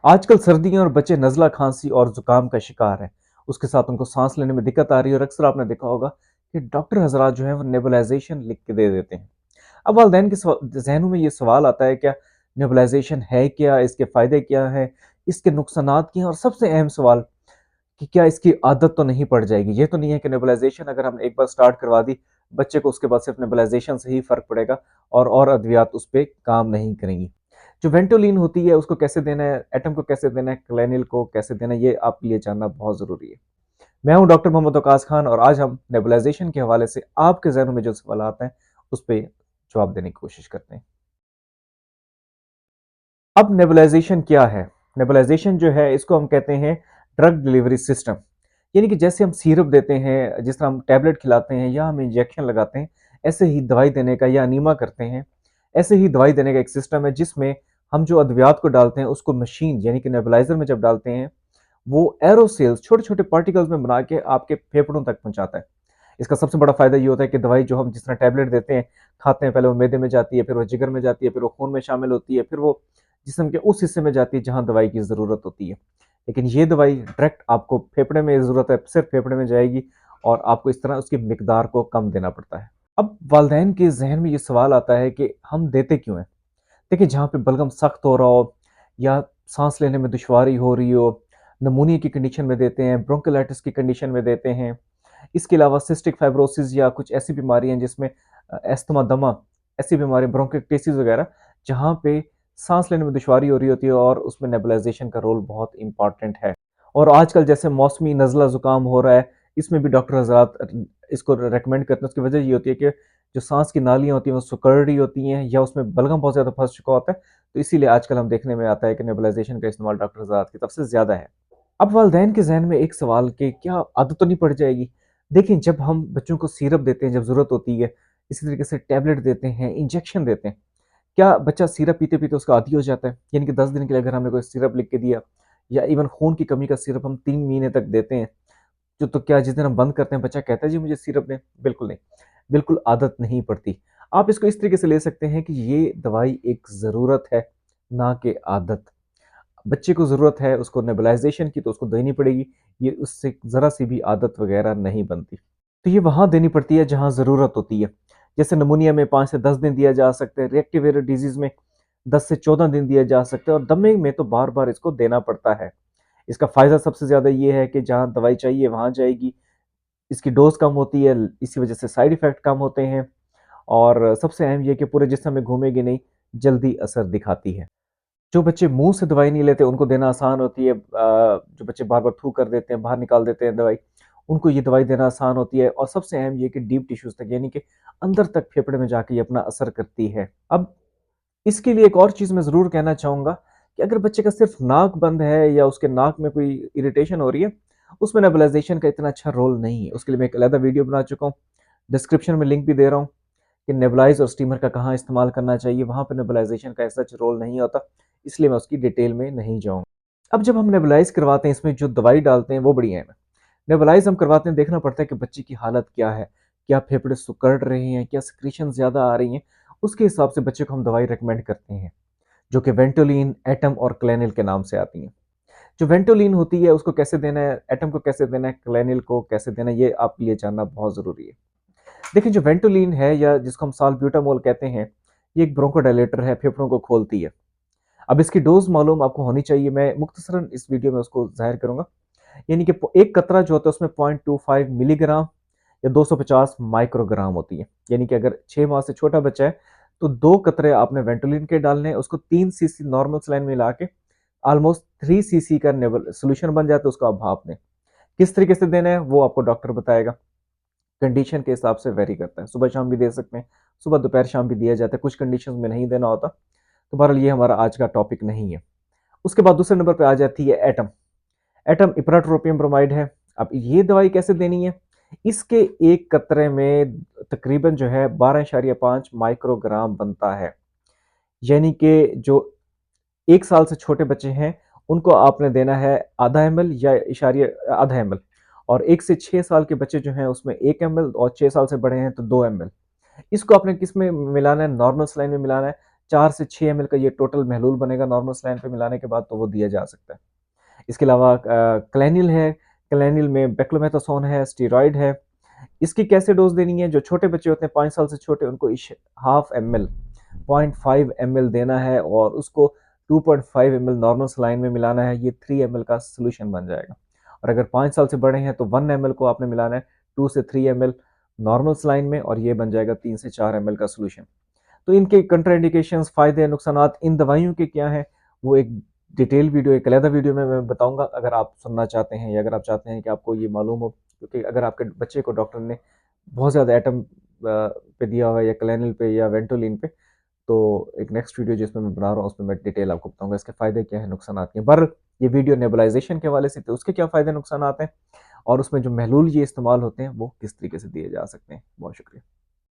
आजकल सर्दियाँ और बच्चे नज़ला, खाँसी और ज़ुकाम का शिकार हैं। उसके साथ उनको साँस लेने में दिक्कत आ रही है और अक्सर आपने देखा होगा कि डॉक्टर हज़रात जो हैं वो नेबुलाइज़ेशन लिख के दे देते हैं। अब वालिदैन के ज़हनों में ये सवाल आता है, क्या नेबुलाइज़ेशन है क्या? इसके फ़ायदे क्या हैं? इसके नुकसानात क्या हैं? और सबसे अहम सवाल कि क्या इसकी आदत तो नहीं पड़ जाएगी? ये तो नहीं है कि नेबुलाइज़ेशन अगर हमने एक बार स्टार्ट करवा दी, बच्चे को उसके बाद सिर्फ़ नेबुलाइज़ेशन से ही फ़र्क पड़ेगा और अद्वियात उस पे काम नहीं करेंगी। जो वेंटोलिन होती है उसको कैसे देना है, एटम को कैसे देना है, क्लेनिल को कैसे देना है, ये आपके लिए जानना बहुत ज़रूरी है। मैं हूँ डॉक्टर मोहम्मद वकास खान और आज हम नेबुलाइज़ेशन के हवाले से आपके ज़हनों में जो सवालात हैं, उस पे जवाब देने की कोशिश करते हैं। अब नेबुलाइजेशन क्या है? नेबुलाइजेशन जो है इसको हम कहते हैं ड्रग डिलीवरी सिस्टम। यानी कि जैसे हम सिरप देते हैं, जिस तरह हम टैबलेट खिलाते हैं या हम इंजेक्शन लगाते हैं, ऐसे ही दवाई देने का या एनीमा करते हैं, ऐसे ही दवाई देने का एक सिस्टम है जिसमें हम जो अद्वियात को डालते हैं उसको मशीन यानी कि नेबुलाइज़र में जब डालते हैं, वो एरोसेल्स छोटे-छोटे पार्टिकल्स में बना के आपके फेफड़ों तक पहुँचाता है। इसका सबसे बड़ा फ़ायदा ये होता है कि दवाई जो हम जिस तरह टैबलेट देते हैं, खाते हैं, पहले वो मैदे में जाती है, फिर वो जिगर में जाती है, फिर वो खून में शामिल होती है, फिर वो जिस्म के उस हिस्से में जाती है जहाँ दवाई की ज़रूरत होती है। लेकिन ये दवाई डायरेक्ट आपको फेफड़े में ज़रूरत है, सिर्फ़ फेफड़े में जाएगी और आपको इस तरह उसकी मिकदार को कम देना पड़ता है। अब वालिदैन के ज़हन में ये सवाल आता है कि हम देते क्यों हैं? देखिए, जहाँ पे बलगम सख्त हो रहा हो या सांस लेने में दुश्वारी हो रही हो, नमूनिया की कंडीशन में देते हैं, ब्रोंकियोलाइटिस की कंडीशन में देते हैं। इसके अलावा सिस्टिक फाइब्रोसिस या कुछ ऐसी बीमारी हैं जिसमें अस्थमा, दमा, ऐसी बीमारी ब्रोंकिक्टिसिस वगैरह, जहाँ पे सांस लेने में दुश्वारी हो रही होती है और उसमें नेबुलाइजेशन का रोल बहुत इंपॉर्टेंट है। और आजकल जैसे मौसमी नज़ला ज़ुकाम हो रहा है, इसमें भी डॉक्टर हज़रात इसको रेकमेंड करते हैं। उसकी वजह ये होती है कि जो सांस की नालियाँ होती हैं वो सिकुड़ रही होती हैं या उसमें बलगम बहुत ज़्यादा फँस चुका होता है, तो इसीलिए आजकल हम देखने में आता है कि नेबुलाइजेशन का इस्तेमाल डॉक्टर हज़रात की तरफ से ज़्यादा है। अब वालिदैन के ज़हन में एक सवाल कि क्या आदत तो नहीं पड़ जाएगी? देखिए, जब हम बच्चों को सिरप देते हैं, जब ज़रूरत होती है, इसी तरीके से टैबलेट देते हैं, इंजेक्शन देते हैं, क्या बच्चा सिरप पीते-पीते उसका आदी हो जाता है? यानी कि 10 दिन के लिए अगर हमने कोई सिरप लिख के दिया या इवन खून की कमी का सिरप हम 3 महीने तक देते हैं, तो क्या जिस दिन हम बंद करते हैं बच्चा कहता है जी मुझे सिरप दें? बिल्कुल नहीं, बिल्कुल आदत नहीं पड़ती। आप इसको इस तरीके से ले सकते हैं कि ये दवाई एक ज़रूरत है, ना कि आदत। बच्चे को ज़रूरत है उसको नेबुलाइज़ेशन की तो उसको देनी पड़ेगी, ये उससे ज़रा-सी भी आदत वग़ैरह नहीं बनती। तो ये वहाँ देनी पड़ती है जहाँ ज़रूरत होती है। जैसे निमोनिया में 5 से 10 दिन दिया जा सकता है, रिएक्टिव वायरल डिज़ीज़ में 10 से 14 दिन दिया जा सकता है और दमे में तो बार-बार इसको देना पड़ता है। इसका फ़ायदा सबसे ज़्यादा ये है कि जहाँ दवाई चाहिए वहाँ जाएगी, इसकी डोज़ कम होती है, इसी वजह से साइड इफ़ेक्ट कम होते हैं और सबसे अहम ये है कि पूरे जिस्म में घूमेगी नहीं, जल्दी असर दिखाती है। जो बच्चे मुँह से दवाई नहीं लेते, उनको देना आसान होती है। जो बच्चे बार-बार थू कर देते हैं, बाहर निकाल देते हैं दवाई, उनको ये दवाई देना आसान होती है और सबसे अहम ये कि डीप टिश्यूज़ तक यानी कि अंदर तक फेफड़े में जाके ये अपना असर करती है। अब इसके लिए एक और चीज़ मैं ज़रूर कहना चाहूँगा कि अगर बच्चे का सिर्फ़ नाक बंद है या उसके नाक में कोई इरिटेशन हो रही है, उसमें नेबुलाइज़ेशन का इतना अच्छा रोल नहीं है। उसके लिए मैं एक अलग वीडियो बना चुका हूँ, डिस्क्रिप्शन में लिंक भी दे रहा हूँ। कि नेबुलाइज़ और स्टीमर का कहाँ इस्तेमाल करना चाहिए, वहाँ पे नेबुलाइज़ेशन का ऐसा रोल नहीं होता, इसलिए मैं उसकी डिटेल में नहीं जाऊँगा। अब जब हम नेबुलाइज़ करवाते हैं, इसमें जो दवाई डालते हैं, वो बड़ी अहम है। नेबुलाइज़ हम करवाते हैं, देखना पड़ता है कि बच्चे की हालत क्या है, क्या फेफड़े सिकुड़ रहे हैं, क्या सिक्रीशन ज़्यादा आ रही हैं, उसके हिसाब से बच्चे को हम दवाई रिकमेंड करते हैं, जो कि वेंटोलिन, एटम और क्लेनिल के नाम से आती हैं। जो वेंटोलिन होती है, उसको कैसे देना है, एटम को कैसे देना है, क्लेनिल को कैसे देना है, ये आपके लिए जानना बहुत ज़रूरी है। देखिए, जो वेंटोलिन है या जिसको हम साल्ब्यूटामोल कहते हैं, ये एक ब्रोंकोडायलेटर है, फेफड़ों को खोलती है। अब इसकी डोज़ मालूम आपको होनी चाहिए, मैं मुख्तसरन इस वीडियो में उसको ज़ाहिर करूँगा। यानी कि प एक कतरा जो होता है उसमें 0.25 मिलीग्राम या 250 माइक्रोग्राम होती है। यानी कि अगर 6 माह से छोटा बच्चा है, तो 2 कतरे आपने वेंटोलिन के डालने हैं, उसको 3 सीसी नॉर्मल सलाइन में मिला के ऑलमोस्ट 3 सीसी का नेबुल सॉल्यूशन बन जाता है, उसको आप भाप दें। किस तरीके से देना है, वो आपको डॉक्टर बताएगा। कंडीशन के हिसाब से वेरी करता है। सुबह-शाम भी दे सकते हैं, सुबह, दोपहर, शाम भी दिया जाता है, कुछ कंडीशंस में नहीं देना होता। तो बहरहाल ये हमारा आज का टॉपिक नहीं है। उसके बाद दूसरे नंबर पे आ जाती है एटम। एटम इप्राट्रोपियम ब्रोमाइड है। अब ये दवाई कैसे देनी है? इसके 1 कतरे में तकरीबन जो है 12.5 माइक्रोग्राम बनता है। यानी कि जो 1 साल से छोटे बच्चे हैं, उनको आपने देना है आधा एमएल या इशारिया आधा एमएल और 1 से 6 साल के बच्चे जो हैं उसमें 1 एमएल और 6 साल से बड़े हैं तो 2 एमएल। इसको आपने किस में मिलाना है? नॉर्मल सलाइन में मिलाना है 4 से 6 ml का ये टोटल महलूल बनेगा नॉर्मल सलाइन पे मिलाने के बाद, तो वो दिया जा सकता है। इसके अलावा क्लैनिल है, क्लैनिल में बेक्लोमेथासोन है, स्टेरॉइड है। इसकी कैसे डोज देनी है? जो छोटे बच्चे होते हैं 5 साल से छोटे, उनको हाफ ml 0.5 ml देना है और उसको 2.5 ml नॉर्मल सलाइन में मिलाना है। ये 3 ml का सोल्यूशन बन जाएगा। और अगर 5 साल से बड़े हैं तो 1 ml को आपने मिलाना है 2 से 3 ml नॉर्मल सलाइन में, और ये बन जाएगा 3 से 4 ml का सोल्यूशन। तो इनके कंट्राइंडिकेशंस, फायदे, नुकसानात इन दवाइयों के क्या हैं, वो एक डिटेल वीडियो, एक अलग वीडियो में मैं बताऊंगा। अगर आप सुनना चाहते हैं या अगर आप चाहते हैं कि आपको ये मालूम हो, क्योंकि अगर आपके बच्चे को डॉक्टर ने बहुत ज़्यादा एटम पे दिया हुआ है, या क्लैनिल पे या वेंटोलिन पे, तो एक नेक्स्ट वीडियो जिसमें मैं बना रहा हूँ उसमें मैं डिटेल आपको बताऊंगा इसके फ़ायदे क्या हैं, नुकसानात क्या हैं। पर ये वीडियो नेबुलाइजेशन के हवाले से, तो उसके क्या फ़ायदे नुकसानात हैं, और उसमें जो महलूल ये इस्तेमाल होते हैं वो किस तरीके से दिए जा सकते हैं। बहुत शुक्रिया।